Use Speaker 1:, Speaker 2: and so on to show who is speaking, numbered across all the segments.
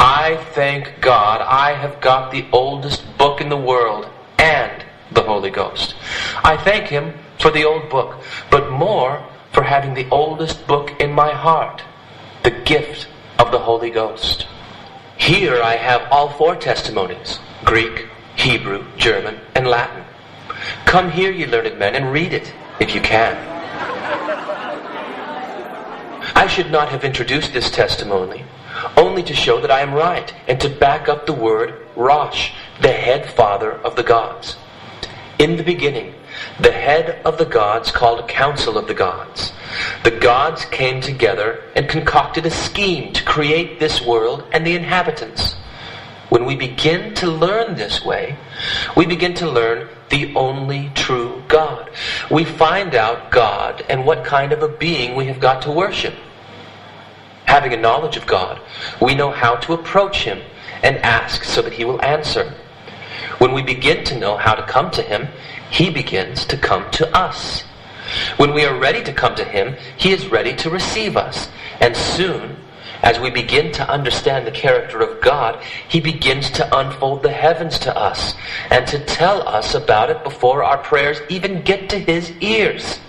Speaker 1: I thank God I have got the oldest book in the world and the Holy Ghost. I thank Him for the old book, but more for having the oldest book in my heart, the gift of the Holy Ghost. Here I have all 4 testimonies: Greek, Hebrew, German, and Latin. Come here, ye learned men, and read it, if you can. I should not have introduced this testimony, only to show that I am right, and to back up the word Rosh, the head father of the gods. In the beginning, the head of the gods called a council of the gods. The gods came together and concocted a scheme to create this world and the inhabitants. When we begin to learn this way, we begin to learn the only true God. We find out God and what kind of a being we have got to worship. Having a knowledge of God, we know how to approach Him and ask so that He will answer. When we begin to know how to come to Him, He begins to come to us. When we are ready to come to Him, He is ready to receive us. And soon, as we begin to understand the character of God, He begins to unfold the heavens to us and to tell us about it before our prayers even get to His ears.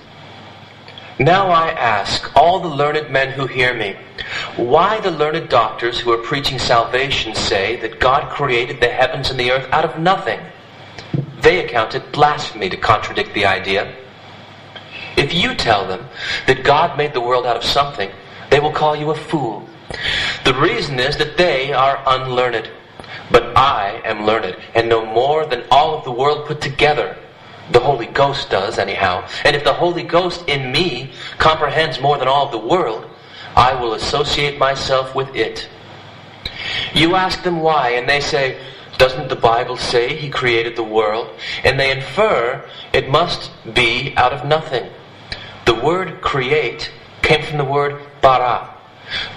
Speaker 1: Now I ask all the learned men who hear me, why the learned doctors who are preaching salvation say that God created the heavens and the earth out of nothing? They account it blasphemy to contradict the idea. If you tell them that God made the world out of something, they will call you a fool. The reason is that they are unlearned. But I am learned and know more than all of the world put together. The Holy Ghost does, anyhow. And if the Holy Ghost in me comprehends more than all of the world, I will associate myself with it. You ask them why, and they say, doesn't the Bible say He created the world? And they infer it must be out of nothing. The word create came from the word bara.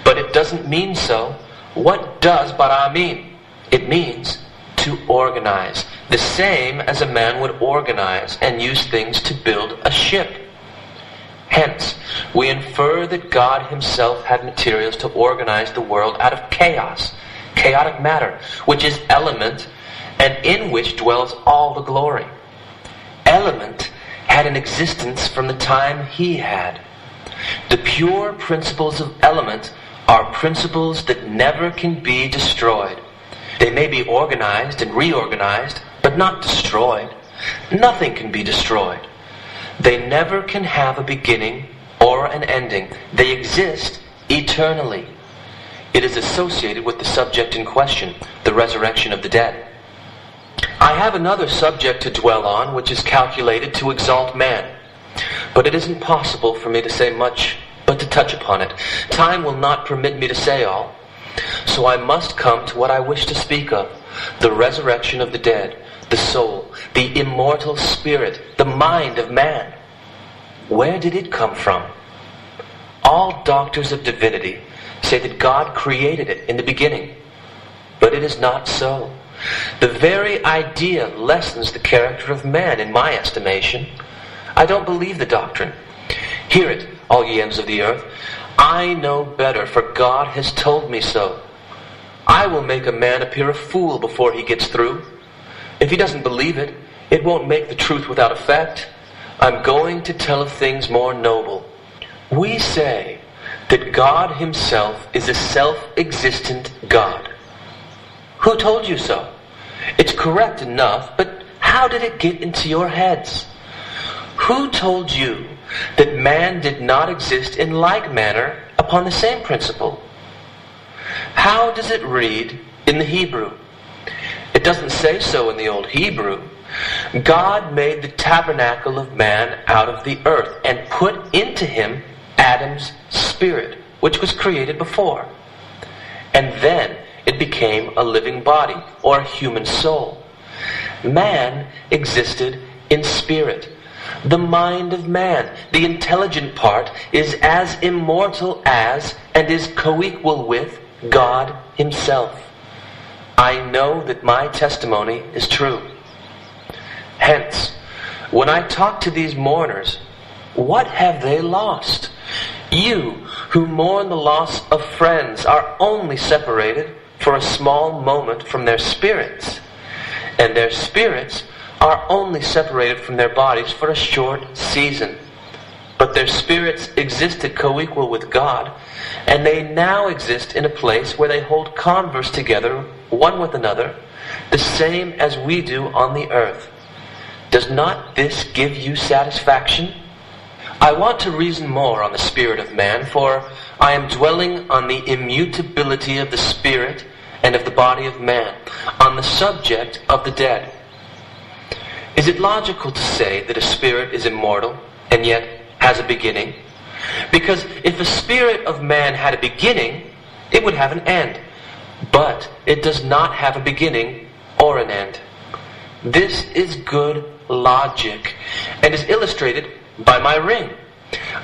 Speaker 1: But it doesn't mean so. What does bara mean? It means to organize. The same as a man would organize and use things to build a ship. Hence, we infer that God Himself had materials to organize the world out of chaos, chaotic matter, which is element, and in which dwells all the glory. Element had an existence from the time He had. The pure principles of element are principles that never can be destroyed. They may be organized and reorganized, but not destroyed. Nothing can be destroyed. They never can have a beginning or an ending. They exist eternally. It is associated with the subject in question, the resurrection of the dead. I have another subject to dwell on, which is calculated to exalt man. But it isn't possible for me to say much, but to touch upon it. Time will not permit me to say all. So I must come to what I wish to speak of, the resurrection of the dead, the soul, the immortal spirit, the mind of man. Where did it come from? All doctors of divinity say that God created it in the beginning. But it is not so. The very idea lessens the character of man in my estimation. I don't believe the doctrine. Hear it, all ye ends of the earth. I know better, for God has told me so. I will make a man appear a fool before he gets through. If he doesn't believe it, it won't make the truth without effect. I'm going to tell of things more noble. We say that God Himself is a self-existent God. Who told you so? It's correct enough, but how did it get into your heads? Who told you that man did not exist in like manner upon the same principle? How does it read in the Hebrew? It doesn't say so in the old Hebrew. God made the tabernacle of man out of the earth and put into him Adam's spirit, which was created before. And then it became a living body, or a human soul. Man existed in spirit. The mind of man, the intelligent part, is as immortal as and is co-equal with God Himself. I know that my testimony is true. Hence, when I talk to these mourners, what have they lost? You, who mourn the loss of friends, are only separated for a small moment from their spirits, and their spirits are only separated from their bodies for a short season. But their spirits existed co-equal with God, and they now exist in a place where they hold converse together, one with another, the same as we do on the earth. Does not this give you satisfaction? I want to reason more on the spirit of man, for I am dwelling on the immutability of the spirit and of the body of man, on the subject of the dead. Is it logical to say that a spirit is immortal and yet has a beginning? Because if a spirit of man had a beginning, it would have an end. But it does not have a beginning or an end. This is good logic, and is illustrated by my ring.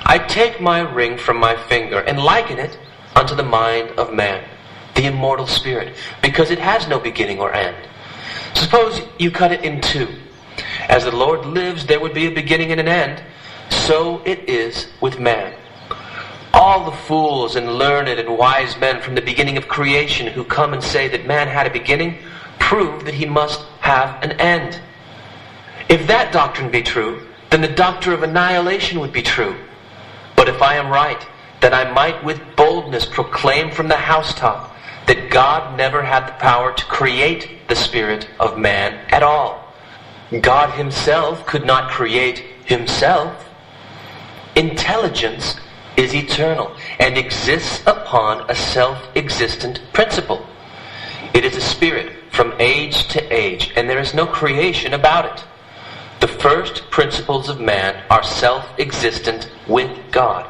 Speaker 1: I take my ring from my finger and liken it unto the mind of man, the immortal spirit, because it has no beginning or end. Suppose you cut it in two. As the Lord lives, there would be a beginning and an end. So it is with man. All the fools and learned and wise men from the beginning of creation who come and say that man had a beginning, prove that he must have an end. If that doctrine be true, then the doctrine of annihilation would be true. But if I am right, then I might with boldness proclaim from the housetop that God never had the power to create the spirit of man at all. God himself could not create himself. Intelligence is eternal and exists upon a self-existent principle. It is a spirit from age to age, and there is no creation about it. The first principles of man are self-existent with God.